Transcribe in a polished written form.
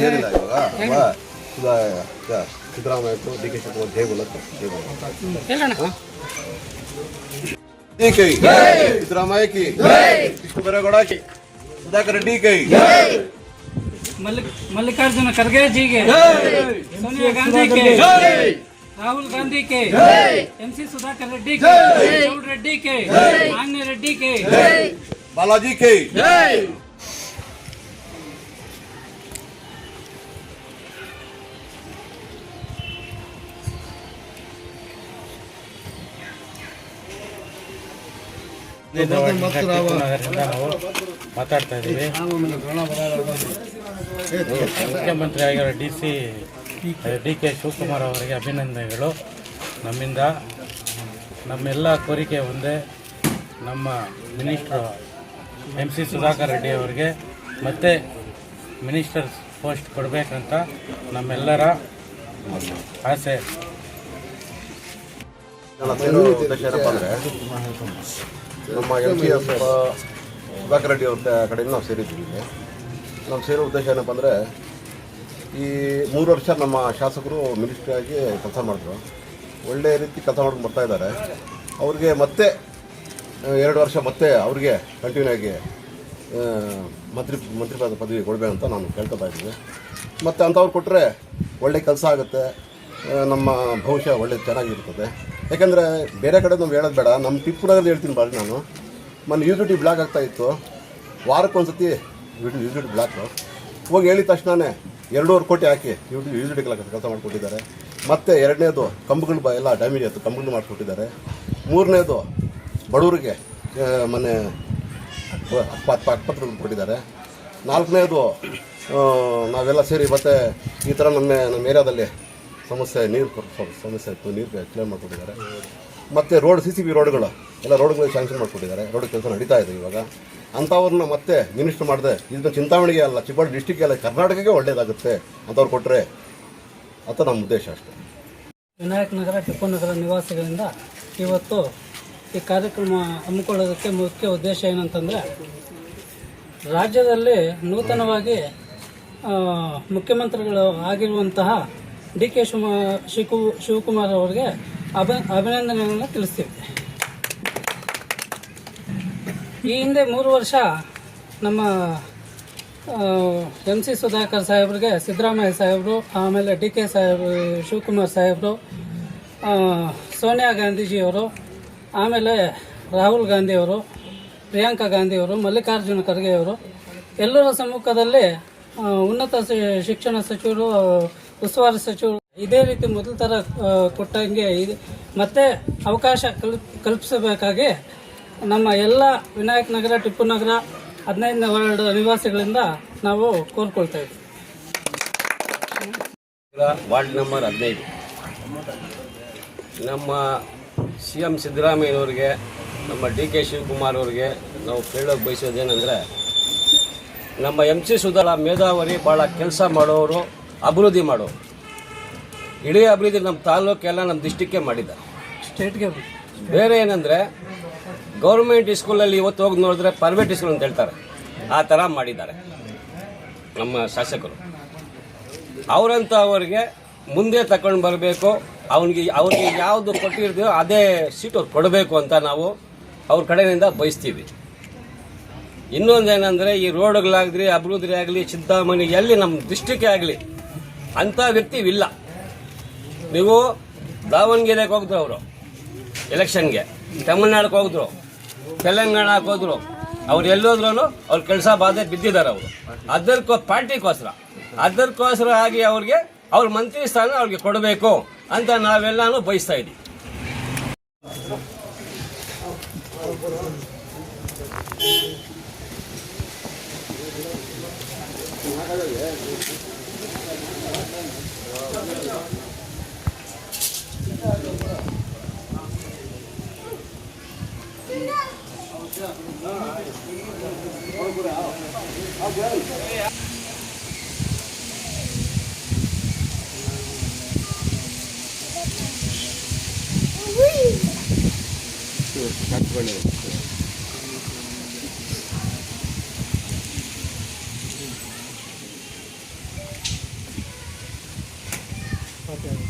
ಏನಿಲ್ಲ ಇವಾಗ Siddaramaiah D K Shivakumar ಜೈ ಬೋಲತ್ ಜೈ ಕೈ ಸಿದ್ದರಾಮಯ್ಯ ಕಿ ಕೃಷ್ಣ ಬೈರೇಗೌಡ ಕಿ ಸುಧಾಕರ್ ರೆಡ್ಡಿ ಕೈ मल्लिकार्जुन खड़गे जी के, सोनिया गांधी के, राहुल गांधी के, MC सुधाकर रेड्डी के, राहुल रेड्डी के, आंगने रेड्डी के, बालाजी के ಮಾತಾಡ್ತಾ ಇದ್ದೀವಿ. ಮುಖ್ಯಮಂತ್ರಿ ಆಗಿರೋ ಡಿ ಕೆ ಶಿವಕುಮಾರ್ ಅವರಿಗೆ ಅಭಿನಂದನೆಗಳು ನಮ್ಮಿಂದ. ನಮ್ಮೆಲ್ಲ ಕೋರಿಕೆ ಒಂದೇ, ನಮ್ಮ ಮಿನಿಸ್ಟ್ರು MC ಸುಧಾಕರ್ ರೆಡ್ಡಿ ಅವರಿಗೆ ಮತ್ತೆ ಮಿನಿಸ್ಟರ್ ಪೋಸ್ಟ್ ಕೊಡಬೇಕಂತ ನಮ್ಮೆಲ್ಲರ ಆಸೆ. ನಮ್ಮ MCS ಸುಧಾಕರ್ ರೆಡ್ಡಿ ಅವ್ರ ಕಡೆಯಿಂದ ನಾವು ಸೇರಿದ್ದೀವಿ. ನಾವು ಸೇರೋ ಉದ್ದೇಶ ಏನಪ್ಪ ಅಂದರೆ, ಈ 3 ವರ್ಷ ನಮ್ಮ ಶಾಸಕರು ಮಿನಿಸ್ಟ್ರಿಯಾಗಿ ಕೆಲಸ ಮಾಡಿದ್ರು, ಒಳ್ಳೆಯ ರೀತಿ ಕೆಲಸ ಮಾಡ್ಕೊಂಡು ಬರ್ತಾ ಇದ್ದಾರೆ. ಅವ್ರಿಗೆ ಮತ್ತೆ 2 ವರ್ಷ ಮತ್ತೆ ಅವ್ರಿಗೆ ಕಂಟಿನ್ಯೂ ಆಗಿ ಮಂತ್ರಿ ಪದವಿ ಕೊಡಬೇಕಂತ ನಾನು ಕೇಳ್ಕೊತಾ ಇದ್ದೀನಿ. ಮತ್ತು ಅಂಥವ್ರು ಕೊಟ್ಟರೆ ಒಳ್ಳೆ ಕೆಲಸ ಆಗುತ್ತೆ, ನಮ್ಮ ಭವಿಷ್ಯ ಒಳ್ಳೆ ಚೆನ್ನಾಗಿರ್ತದೆ. ಯಾಕೆಂದರೆ ಬೇರೆ ಕಡೆ ನಾವು ಹೇಳೋದು ಬೇಡ, ನಮ್ಮ ಟಿಪ್ಪುನಗರಲ್ಲಿ ಹೇಳ್ತೀನಿ ಬಾರಿ. ನಾನು ಮೊನ್ನೆ UGT ಬ್ಲಾಕ್ ಆಗ್ತಾಯಿತ್ತು, ವಾರಕ್ಕೊಂದ್ಸತಿ UGT ಬ್ಲಾಕು ಹೋಗಿ ಹೇಳಿದ ತಕ್ಷಣವೇ 2.5 ಕೋಟಿ ಹಾಕಿ UGT ಕೆಲಸ ಮಾಡಿಕೊಟ್ಟಿದ್ದಾರೆ. ಮತ್ತು 2ನೇದು ಕಂಬಗಳು ಎಲ್ಲ ಡ್ಯಾಮೇಜ್ ಆಯಿತು, ಕಂಬಗಳು ಮಾಡಿಕೊಟ್ಟಿದ್ದಾರೆ. 3ನೇದು ಬಡವರಿಗೆ ಮೊನ್ನೆ ಆಸ್ಪತ್ರೆಗಳು ಕೊಟ್ಟಿದ್ದಾರೆ. 4ನೇದು ನಾವೆಲ್ಲ ಸೇರಿ ಮತ್ತೆ ಈ ಥರ ನಮ್ಮ ಏರಿಯಾದಲ್ಲಿ ನೀರು ಸಮಸ್ಯೆ ಇತ್ತು, ನೀರು ಕ್ಲಿಯರ್ ಮಾಡಿಕೊಟ್ಟಿದ್ದಾರೆ. ಮತ್ತು ರೋಡ್ CCB ರೋಡ್ಗಳು ಎಲ್ಲ ರೋಡ್ಗಳು ಸ್ಯಾಂಕ್ಷನ್ ಮಾಡಿಕೊಟ್ಟಿದ್ದಾರೆ. ರೋಡ್ ಕೆಲಸ ನಡೀತಾ ಇದೆ ಇವಾಗ. ಅಂಥವ್ರನ್ನ ಮತ್ತೆ ಮಿನಿಸ್ಟರ್ ಮಾಡಿದೆ, ಇದನ್ನ ಚಿಂತಾಮಣಿಗೆ ಅಲ್ಲ, ಚಿಕ್ಕೋಡಿ ಡಿಸ್ಟಿಕ್ಗೆ ಅಲ್ಲ, ಕರ್ನಾಟಕಕ್ಕೆ ಒಳ್ಳೆಯದಾಗುತ್ತೆ ಅಂಥವ್ರು ಕೊಟ್ಟರೆ ಅಂತ ನಮ್ಮ ಉದ್ದೇಶ ಅಷ್ಟೇ. ವಿನಾಯಕ ನಗರ ಟಿಪ್ಪು ನಗರ ನಿವಾಸಿಗಳಿಂದ ಇವತ್ತು ಈ ಕಾರ್ಯಕ್ರಮ ಹಮ್ಮಿಕೊಳ್ಳೋದಕ್ಕೆ ಮುಖ್ಯ ಉದ್ದೇಶ ಏನಂತಂದರೆ, ರಾಜ್ಯದಲ್ಲಿ ನೂತನವಾಗಿ ಮುಖ್ಯಮಂತ್ರಿಗಳು ಆಗಿರುವಂತಹ ಡಿ ಕೆ ಶಿವಕುಮಾರ್ ಅವರಿಗೆ ಅಭಿನಂದನೆಗಳನ್ನು ತಿಳಿಸ್ತೀವಿ. ಈ ಹಿಂದೆ 3 ವರ್ಷ ನಮ್ಮ MC ಸುಧಾಕರ್ ಸಾಹೇಬ್ರಿಗೆ, ಸಿದ್ದರಾಮಯ್ಯ ಸಾಹೇಬರು, ಆಮೇಲೆ ಡಿ ಕೆ ಶಿವಕುಮಾರ್ ಸಾಹೇಬರು, ಸೋನಿಯಾ ಗಾಂಧೀಜಿಯವರು, ಆಮೇಲೆ ರಾಹುಲ್ ಗಾಂಧಿಯವರು, ಪ್ರಿಯಾಂಕಾ ಗಾಂಧಿಯವರು, ಮಲ್ಲಿಕಾರ್ಜುನ ಖರ್ಗೆ ಅವರು ಎಲ್ಲರ ಸಮ್ಮುಖದಲ್ಲಿ ಉನ್ನತ ಶಿಕ್ಷಣ ಸಚಿವರು, ಉಸ್ತುವಾರಿ ಸಚಿವರು ಇದೇ ರೀತಿ ಮೊದಲ ಥರ ಕೊಟ್ಟಂಗೆ ಮತ್ತೆ ಅವಕಾಶ ಕಲ್ಪಿಸಬೇಕಾಗಿ ನಮ್ಮ ಎಲ್ಲ ವಿನಾಯಕ ನಗರ, ಟಿಪ್ಪು ನಗರ 15ನೇ ವಾರ್ಡ್ ನಿವಾಸಿಗಳಿಂದ ನಾವು ಕೋರ್ಕೊಳ್ತಾ ಇದ್ದೀವಿ. ವಾರ್ಡ್ ನಂಬರ್ 15 ನಮ್ಮ CM ಸಿದ್ದರಾಮಯ್ಯನವ್ರಿಗೆ, ನಮ್ಮ DK ಶಿವಕುಮಾರ್ ಅವರಿಗೆ ನಾವು ಕೇಳೋಕೆ ಬಯಸೋದೇನೆಂದರೆ, ನಮ್ಮ MC ಸುಧಾರ ಮೇಧಾವರಿ, ಭಾಳ ಕೆಲಸ ಮಾಡೋರು, ಅಭಿವೃದ್ಧಿ ಮಾಡೋರು. ಇಡೀ ಅಭಿವೃದ್ಧಿ ನಮ್ಮ ತಾಲೂಕೆಲ್ಲ ನಮ್ಮ ಡಿಸ್ಟಿಕ್ಗೆ ಮಾಡಿದ್ದಾರೆ, ಸ್ಟೇಟ್ಗೆ. ಬೇರೆ ಏನಂದರೆ, ಗೌರ್ಮೆಂಟ್ ಸ್ಕೂಲಲ್ಲಿ ಇವತ್ತು ಹೋಗಿ ನೋಡಿದ್ರೆ ಪ್ರೈವೇಟ್ ಸ್ಕೂಲ್ ಅಂತ ಹೇಳ್ತಾರೆ, ಆ ಥರ ಮಾಡಿದ್ದಾರೆ ನಮ್ಮ ಶಾಸಕರು. ಅವರಂಥವ್ರಿಗೆ ಮುಂದೆ ತಗೊಂಡು ಬರಬೇಕು, ಅವ್ರಿಗೆ ಯಾವುದು ಕೊಟ್ಟಿರ್ತೀವೋ ಅದೇ ಸೀಟ್ ಅವ್ರು ಕೊಡಬೇಕು ಅಂತ ನಾವು ಅವ್ರ ಕಡೆಯಿಂದ ಬಯಸ್ತೀವಿ. ಇನ್ನೊಂದೇನೆಂದರೆ, ಈ ರೋಡ್ಗಳಾಗಲಿ, ಅಭಿವೃದ್ಧಿ ಆಗಲಿ, ಚಿಂತಾಮಣಿ ಎಲ್ಲಿ ನಮ್ಮ ಡಿಸ್ಟಿಕ್ಕೇ ಆಗಲಿ ಅಂಥ ವ್ಯಕ್ತಿ ಇಲ್ಲ. ನೀವು ದಾವಣಗೆರೆಗೆ ಹೋಗಿದ್ರು ಅವರು ಎಲೆಕ್ಷನ್ಗೆ, ತಮಿಳ್ನಾಡಿಗೆ ಹೋಗಿದ್ರು, ತೆಲಂಗಾಣಕ್ಕೆ ಹೋದ್ರು, ಅವ್ರು ಎಲ್ಲೋದ್ರೂ ಅವ್ರ ಕೆಲಸ ಬಾಧೆ ಬಿದ್ದಿದ್ದಾರೆ ಅವರು. ಅದಕ್ಕೋಸ್ಕರ ಆಗಿ ಅವ್ರಿಗೆ ಅವ್ರ ಮಂತ್ರಿ ಸ್ಥಾನ ಅವ್ರಿಗೆ ಕೊಡಬೇಕು ಅಂತ ನಾವೆಲ್ಲಾನು ಬಯಸ್ತಾ ಇದ್ದೀವಿ. ಓಕೆ